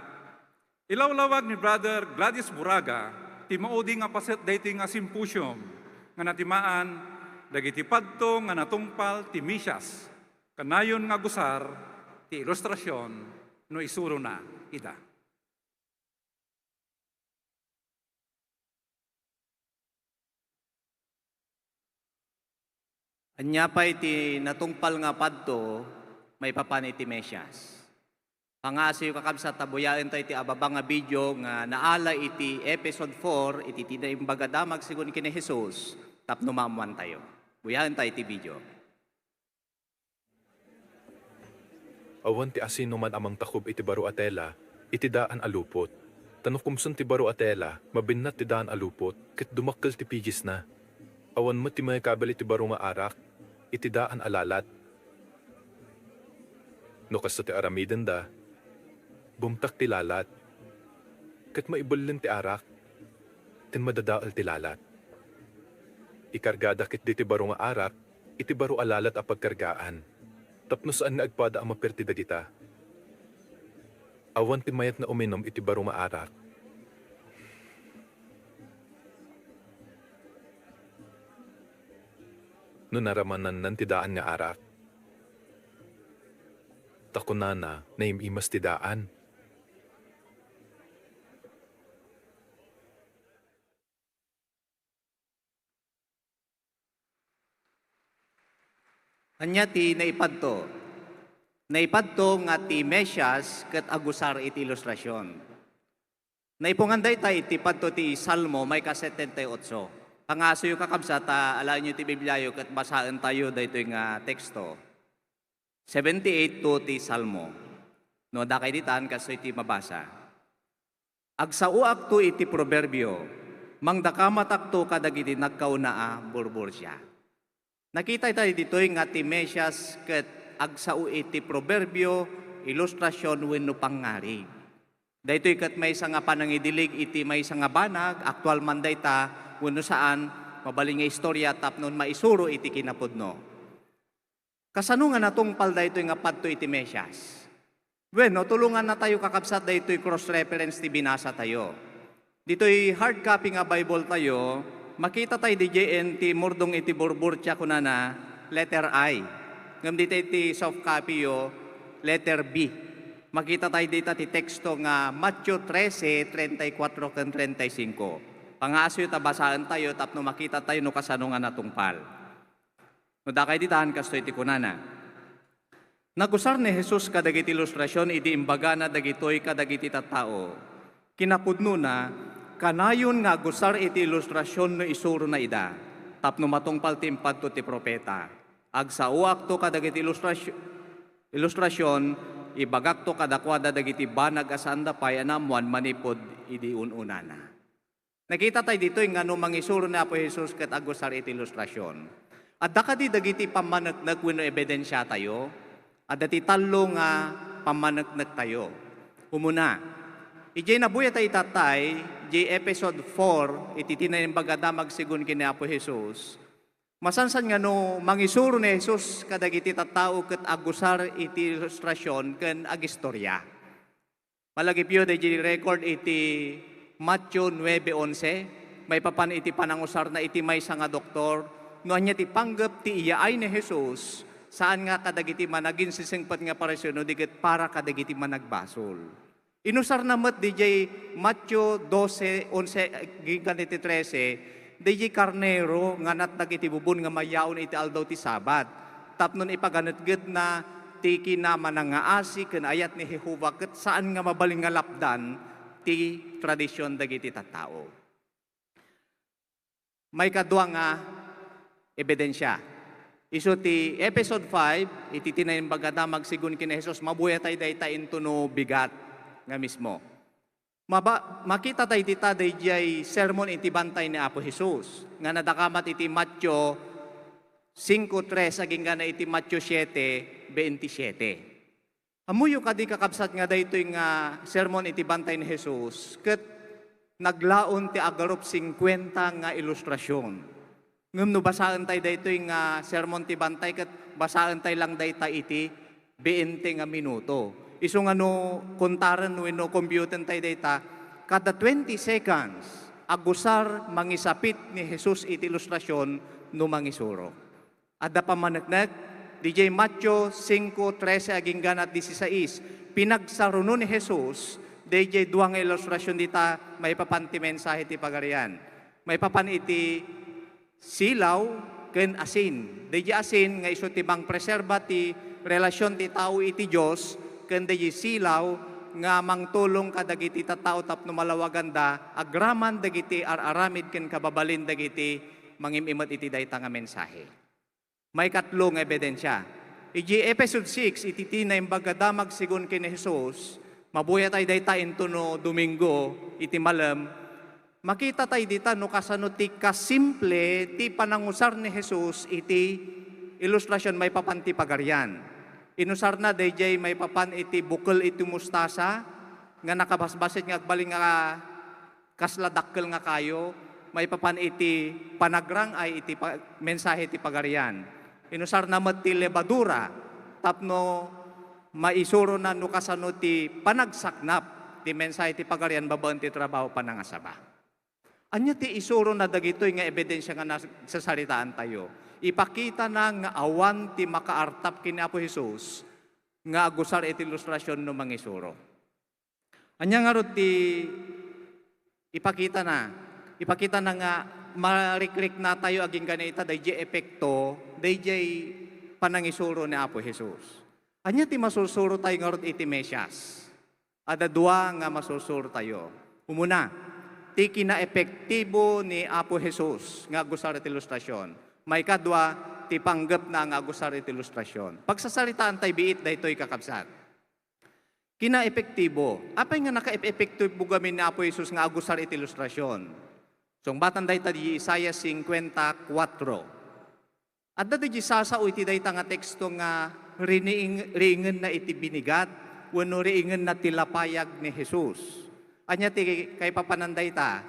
ilawlawag ni Brother Gladys Buraga, ti maudi nga paset dayto nga symposium, nga natimaan, dagiti padto nga natungpal ti Misias, kanayon nga gusar, ti ilustrasyon, no isuro na ida. Anya pa iti natungpal nga padto, may papan iti Mesias. Pangasiyo kakabsat tabuyain tayo iti ababa nga video nga naala iti episode 4, iti tinaimbaga damag sigun kini Jesus, tapno mamuan tayo. Buyahan tayo iti video. Awan ti asin man amang takob iti baro atela, iti daan alupot. Tanukumsun ti baro atela, mabinat ti daan alupot, ket dumakkel ti pigis na. Awan mo ti may kabel iti baro nga arak, iti daan alalat. No kasto ti aramiden da, bumtak ti lalat. Ket maibulin ti arak, tin madadaal ti lalat. Ikargada kit di ti baro nga arak, iti baro alalat a pagkargaan. Tapno saan na agpada ang maperti dagita. Awan ti mayat na uminom iti baro maarat. No naramanan nan tidaan nga arat. Takunana na imimas tidaan. Anya ti naipadto. Naipadto nga ti Mesyas ket agusar iti ilustrasyon. Naipunganday ta iti padto ti Salmo may ka-78. Pangaso yung kakabsa ta alaan nyo ti Biblia ket basaan tayo daytoy nga teksto. 78 to ti Salmo. No da kay ditan kaso iti mabasa. Agsauak to iti proverbio. Mangdakamatak to kadagiti nagkaunaa burbur siya. Nakita tayo dito nga ti Mesyas ket agsao iti proverbio, ilustrasyon wenno pangarig. Daytoy ket may nga panangidilig iti may nga banag, aktual man dayta wenno saan mabaling nga istorya tapnon maisuro iti kinapudno. Kasano nga natungpal daytoy nga padto iti Mesyas? Bueno, tulungan na tayo kakabsat daytoy cross-reference ti binasa tayo. Dito'y hard copy nga Bible tayo, makita tayo di JNT murdong iti burburtya kunana letter I. Ngam dito iti soft copy yo letter B. Makita tayo dito ti teksto nga Matthew 13:34 ken 35. Pangaso yu tabasaan tayo tapno makita tayo no kasano nga natungpal. No dakay ditahan kasto iti kunana. Nagusar ni Jesus kadagiti ilustrasyon idi imbaga na dagitoy kadagiti tattao. Kinapudno na kanayon nga gusar iti ilustrasyon no isuro na ida. Tapno matungpal ti impadto ti propeta. Agsauak to kadagiti ilustrasyon ibagak to kadakwada dagiti banag asanda pay anamuan manipod idi ununana. Nakita tayo dito nga no mangisuro na po Jesus ket agusar iti ilustrasyon. At dakadi dagiti pamanagnag wenno ebidensya tayo. At dati talo nga pamanagnag tayo. Umuna, ijay nabuya tayo tatay, ijay episode 4, ititinay ng bagadamag sigun kini Apo Jesus. Masansan nga no, mangisuro ni Jesus kadagiti tattao ket agusar iti ilustrasyon ken agistorya. Malagi piyo ijay record iti Matthew 9:11, may papan iti panangusar na iti may nga doktor, no anya ti panggap ti iyaay ni Jesus, saan nga kadagiti managin sisingpat nga paresyon no digit para kadagiti managbasol. Inusar na mat DJ Matthew 12:11 gikan iti 13 DJ karnero nga nat dagiti bubon nga mayaon iti aldaw ti Sabat. Tapnon ipaganetged na ti kinama nga asi ken ayat ni Jehova ket saan nga mabaling nga lapdan ti tradisyon dagiti tattao. May kadwa nga ebidensya. Iso ti episode 5, ititinayin bagadamag sigun kina Jesus, mabuya tayo dayta into no bigat nga mismo. Makita tayo dita dayjay sermon iti bantay ni Apo Jesus, nga nadakamat iti Matthew 5:3, aging nga na iti Matthew 7:27. Amuyo kadi kakabsat nga daytoy nga sermon iti bantay ni Jesus, ket naglaon ti agarup 50 nga ilustrasyon. Ngem no basaan tayo daytoy nga sermon ti bantay ket basaan tayo lang dayta iti 20 nga minuto. Isu nga no kontaran wenno computen tayo dayta kada 20 seconds agusar mangisapit ni Jesus iti ilustrasyon no mangisuro. Adda pamaneknek DJ Matthew 5:13 aging ganat 16 pinagsaruno ni Jesus DJ duang ilustrasyon dita may papanti mensahe ti pagarian. May papan iti silaw ken asin. Deji asin nga iso ti bang preserba ti relasyon ti tao iti Dios ken deji silaw nga mangtulong kadagiti tattao tapno malawaganda agraman dagiti araramid ken kababalin dagiti mangimimet iti dayta nga mensahe. May katlo nga ebidensya. Iji episode 6 iti tinay bagadamag sigun ken Jesus, mabuya tayo dayta into no Domingo iti malam. Makita tayo dita no kasano ti kasimple ti panangusar ni Jesus iti ilustrasyon may papan ti pagarian. Inusar na dayjay may papan iti bukol iti mustasa nga nakabasbasit nga agbaling nga kasladakkel nga kayo, may papan iti panagrang ay iti mensahe ti pagarian. Inusar na met ti lebadura tapno maisuro na no kasano ti panagsaknap ti mensahe ti pagarian babaen ti trabaho panangasaba. Anya ti isuro na dagitoy nga ebidensya nga nasasaritaan tayo. Ipakita na nga awan ti makaartap kini Apo Jesus nga agusar iti ilustrasyon no mangisuro. Anya nga rod ti ipakita na nga marikrik na tayo aging ganita dayjay epekto dayjay panangisuro ni Apo Jesus. Anya ti masursuro tayo nga rod iti Mesias. Ada dua nga masursuro tayo. Umuna, ti kinaepektibo ni Apo Jesus nga agusar iti ilustrasyon. May kadwa, ti panggap na nga agusar iti ilustrasyon. Pagsasalitaan tayo biit daytoy kakabsat. Kinaepektibo. Apay nga naka-epektibo gamin ni Apo Jesus nga agusar iti ilustrasyon. So, batan dayta di Isaiah 54. At dati di sasao iti dayta nga teksto nga riingen na iti binigat, wano riingen na tilapayag ni Jesus. Anya ti kay papananday ta,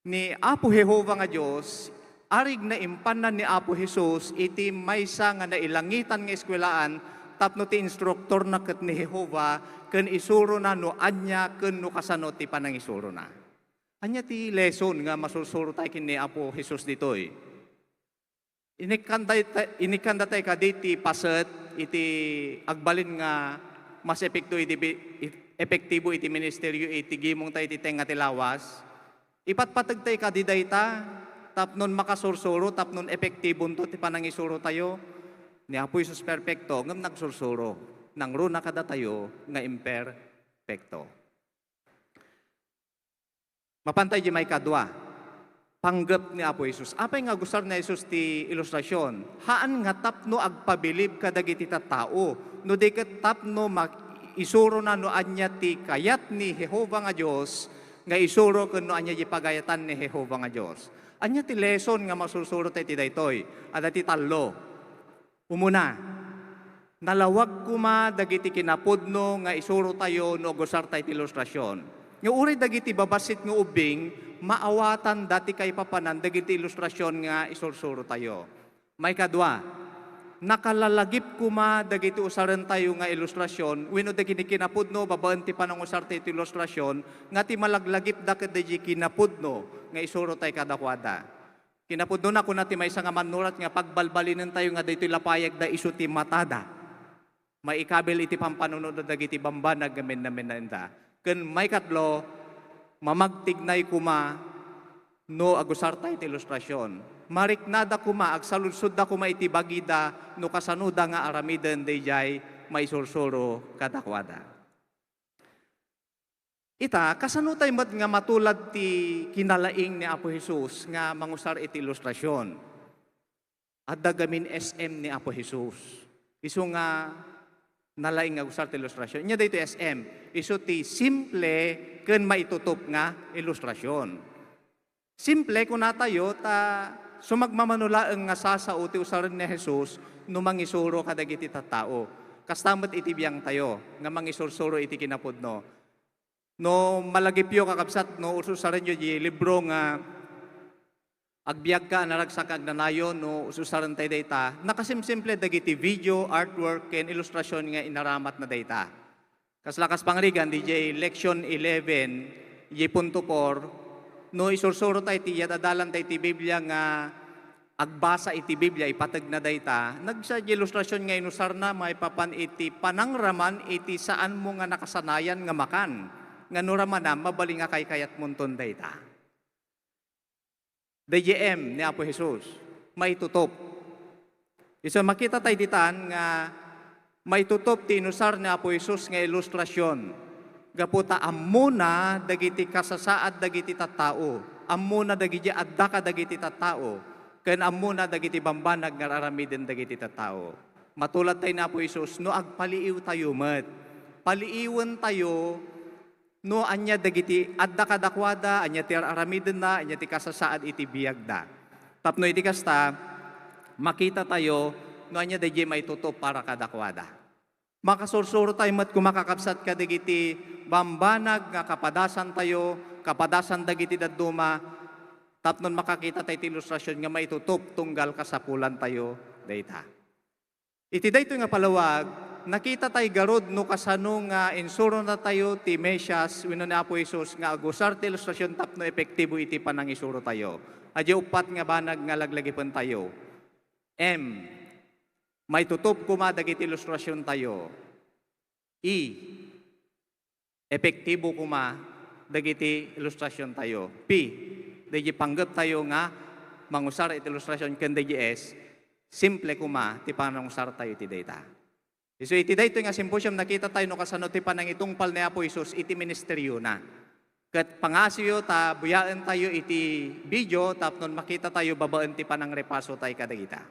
ni Apo Jehova nga Diyos, arig na impanan ni Apo Jesus, iti maysa nga nailangitan nga eskwelaan, tapno ti instruktor na ket ni Jehova, ken isuro na no anya, ken no kasano ti panangisuro na. Anya ti lesson nga masursuro tayo kin ni Apo Jesus ditoy. Inikanda tayo ka diti paset, iti agbalin nga mas epektibo iti ministeryo iti gimong tayo iti tenga tilawas. Ipatpatag tayo ka di dayta, tapnon makasursuro, tapnon epektibon to ti panangisuro tayo. Ni Apo Jesus perfecto, ngam nagsursuro. Nang runa kada tayo, nga imperfecto. Mapantay di may kadwa. Panggap ni Apo Jesus. Apay nga gusar na Jesus ti ilustrasyon. Haan nga tapno agpabilib kadagiti tao. No di ket tapno isuro na no anya ti kayat ni Jehova nga Diyos, nga isuro ken no anya di pagayatan ni Jehova nga Diyos. Anya ti lesson nga masusuro tayo ti daytoy. Ada ti tallo. Umuna, nalawag kuma dagiti kinapudno nga isuro tayo no gusar tayo ti ilustrasyon. Nga uri dagiti babasit nga ubing, maawatan dati kay papanan dagiti ilustrasyon nga isursuro tayo. May kadwa, nakalalagip kuma dagiti usaran tayo nga ilustrasyon, wenno dagiti kinapudno babaen ti panangusar tayo ti ilustrasyon, nga ti malaglagip daket dagiti kinapudno nga isuro tayo kadakwada. Kinapudno na kuna ti maysa nga manurat nga pagbalbalinen tayo nga daytoy lapayag da isu ti matada. Maikabil iti pampanunod dagiti bambanag gamen namen nanda. Ken may katlo, mamagtignay kuma no agusar tayo ti ilustrasyon. Mariknada kuma, agsaludsud da kuma iti bagida no kasanuda nga aramiden dayjay may sursuro kadakwada. Ita, kasano tayo nga matulad ti kinalaing ni Apo Jesus nga mangusar iti ilustrasyon. At dagamin SM ni Apo Jesus. Isu nga nalaing nga gusar ti ilustrasyon. Nya dito SM, isu ti simple ken maitutup nga ilustrasyon. Simple kung natayo ta sumagmamanulaeng nga sasao ti usaran ni Jesus no mangisuro kadagiti tattao. Kastamot iti biyang tayo nga mangisursuro iti kinapudno. No malagipyo kakabsat no ususaran nyo di libro nga agbiag ka naragsak agnanayo no ususaran tayo dayta. Nakasimsimple dagiti video, artwork, ken ilustrasyon nga inaramat na dayta. Kaslakas pangrigan DJ Lection 11, punto 4, no isursuro tayo ti yadadalan tayo ti Biblia nga agbasa iti Biblia ipatag na dayta. Nagsa ilustrasyon nga inusar na may papan iti panangraman iti saan mo nga nakasanayan nga makan. Nga nuraman na mabaling nga kay kayat munton dayta. DJM ni Apo Jesus, may tutop. Isa makita tayo ditan nga may tutop ti inusar ni Apo Jesus nga ilustrasyon. Gaputa ammuna dagiti kasasaad dagiti tattao. Ammuna dagiti adda ka dagiti tattao. Ken ammuna dagiti bambanag nga aramiden dagiti tattao. Matulad tayo ni Apo Jesus, no agpaliiw tayo met. Paliiwan tayo no anya dagiti adda kadakwada, anya ti aramiden na, anya ti kasasaad iti biyagda. Tapno iti kasta, makita tayo no anya dagiti may tutop para kadakwada. Makasursuro tayo mat kumakakapsat ka dagiti bambanag nga kapadasan tayo, kapadasan dagiti daduma, tapnon makakita tayo ti ilustrasyon nga may tutop tunggal kasapulan tayo dayta. Iti dayto nga palawag, nakita tayo garod no kasano nga insuro na tayo ti Mesias wenno ni Apo Hesus nga agusar ti ilustrasyon tapno epektibo iti panang isuro tayo. Adya upat nga banag nga laglagipon tayo. M. May tutup kuma dagiti ilustrasyon tayo. E. Epektibo kuma dagiti ilustrasyon tayo. P. Dagi panggap tayo nga mangusar iti ilustrasyon ken dagi S. Simple kuma ti panangusar tayo iti data. So iti dayto nga symposium nakita tayo no kasano ti panang itungpal ni Apo Hesus iti ministeryo na. Ket pangasyo ta buyaan tayo iti video tapnon makita tayo babaan ti panang repaso tayo kadagita.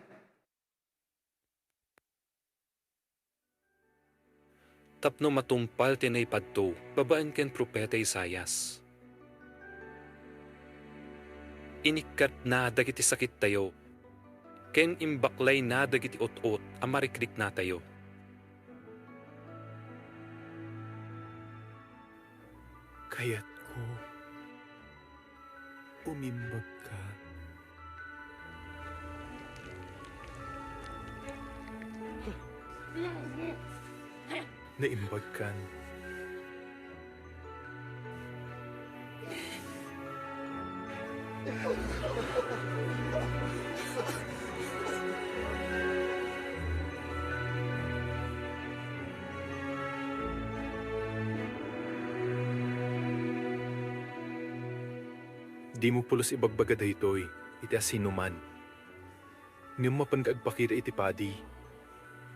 Tapno matungpal tinay padto, babaan ken propeta Isayas. Inikat na dagiti sakit tayo, ken imbaklay na dagiti ot-ot, amarikrik na tayo. Kaya't ko, umimbag ka. Naimbag kan. Di mo pulos ibagbaga daytoy, iti asinuman. Ngem mapan kaagpakira iti padi.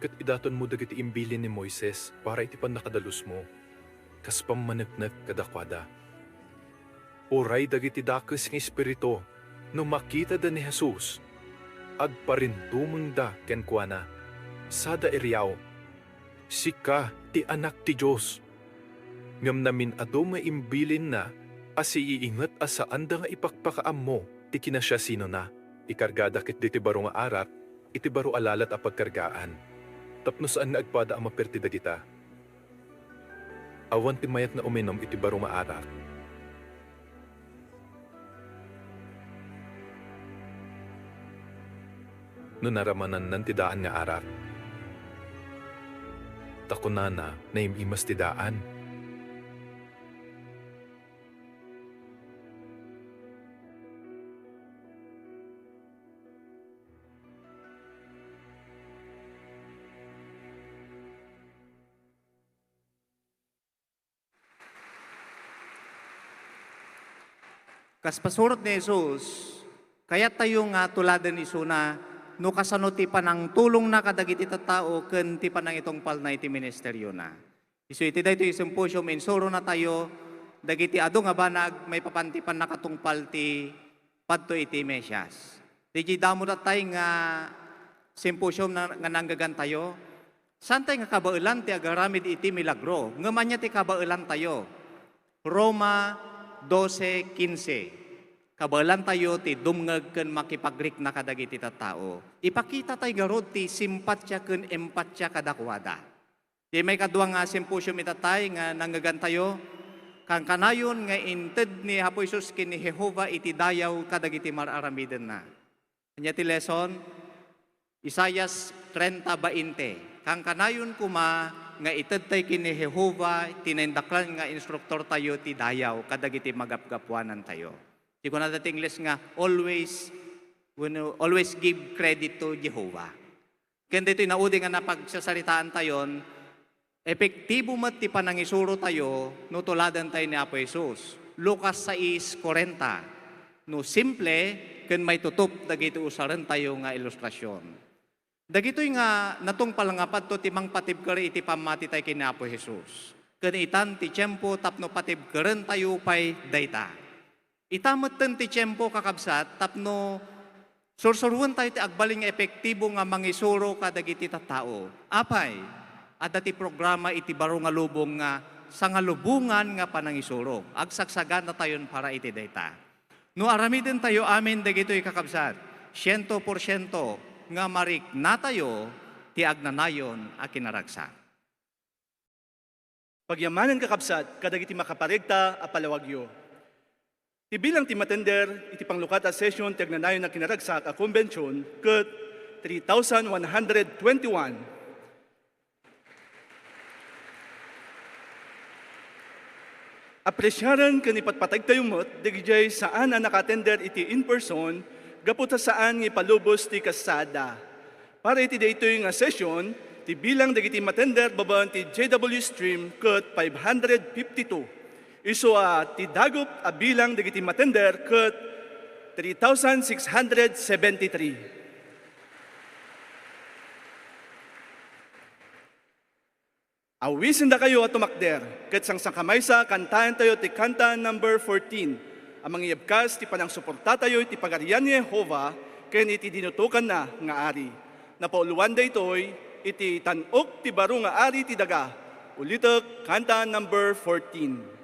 Kat idaton mo dagiti imbilin ni Moises para iti pan nakadalus mo. Kas pamanagnak kadakwada. Oray dagiti dakes ng espiritu, no makita da ni Jesus. Agparintumeng da ken kuana. Sada iriaw. Sika ti anak ti Diyos. Ngam namin ado maimbilin na asi iingat asaan da nga ipakpakaam mo ti kinasya sino na. Ikargada kit diti baro nga arat, iti baro alalat a pagkargaan. Tapno saan nga agpada ang mapertida kita. Awan ti mayat na uminom iti baro nga arat. No naramanan nan ti daan nga arat. Takunana na imimas ti daan. Kas pasurot ni Jesus, kaya tayo nga tuladan ni Suna, no kasano ti panang tulong na kadagiti tattao ken ti panang itungpal na iti ministeryo na. Isu iti dayto yung symposium insuro na tayo, dagiti ado nga banag may papantipan nakatungpal ti padto iti Mesias. Digi damo na tayo nga symposium na nga nanggagan tayo, saan tayo nga kabailan ti agaramid iti milagro, nga manya ti kabailan tayo. Roma 12:15. Kabalan tayo ti dumngeg ken makipagrik na kadagiti tattao. Ipakita tayo garod ti simpatya ken empatya kadakwada. Di may kadwa nga symposium itatay nga nanggagan tayo kang kanayon nga inted ni Apo Hesus ken ni Jehova iti dayaw kadagiti mararamiden na. Anya ti lesson Isayas 30:20. Kang kanayon kuma nga ited tay ken ni Jehova tinendaklan nga instruktor tayo ti dayaw kadagiti magapgapuanan tayo. Di ko na dating English nga, always give credit to Jehovah. Kaya dito inaudi nga napagsasaritaan tayon, epektibo mat ti panangisuro tayo, no tuladan tayo ni Apo Hesus. Lucas 6:40, no simple, ken may tutup, dagito usaran tayo nga ilustrasyon. Dagito'y nga natungpal nga padto ti mangpatib kari iti pamati tayo kini Apo Hesus. Ken itan ti tiyempo tapno patib karen tayo pay dayta. Itamot ten ti tiyempo kakabsat, tapno sursuruan tayo ti agbaling epektibo nga mangisuro kadagiti tattao. Apay, adda ti programa iti baro nga lubong nga sangalubungan nga panangisuro. Agsagsagan na tayon para iti dayta. No aramiden tayo amin dagito'y kakabsat, 100% nga marik na tayo ti agnanayon a kinaragsak. Pagyamanan kakabsat, kadagiti makaparegta a palawagyo. Ibilang ti matender, iti panglukat a session ti agnanayon na kinaragsak a konbensyon, ket 3,121. Apresyaran kanipatpatag tayo mo't, digijay saan na nakatender iti in person, gaputa saan ipalubos ti kasada. Para iti dito yung session, ti bilang dagiti matender babaan ti JW Stream ket 552. Iso ti dagop a bilang dagiti matender ket 3,673. Awisin da kayo at tumakder, ket sang kamaysa kantahan tayo ti kanta number 14. Ang mga iyabkas ti panang suporta tayo ti pagarian ni Jehova, ken iti dinutukan na nga ari. Napauluan da ito'y iti tanok ti baro nga ari ti daga. Ulitek kanta number 14.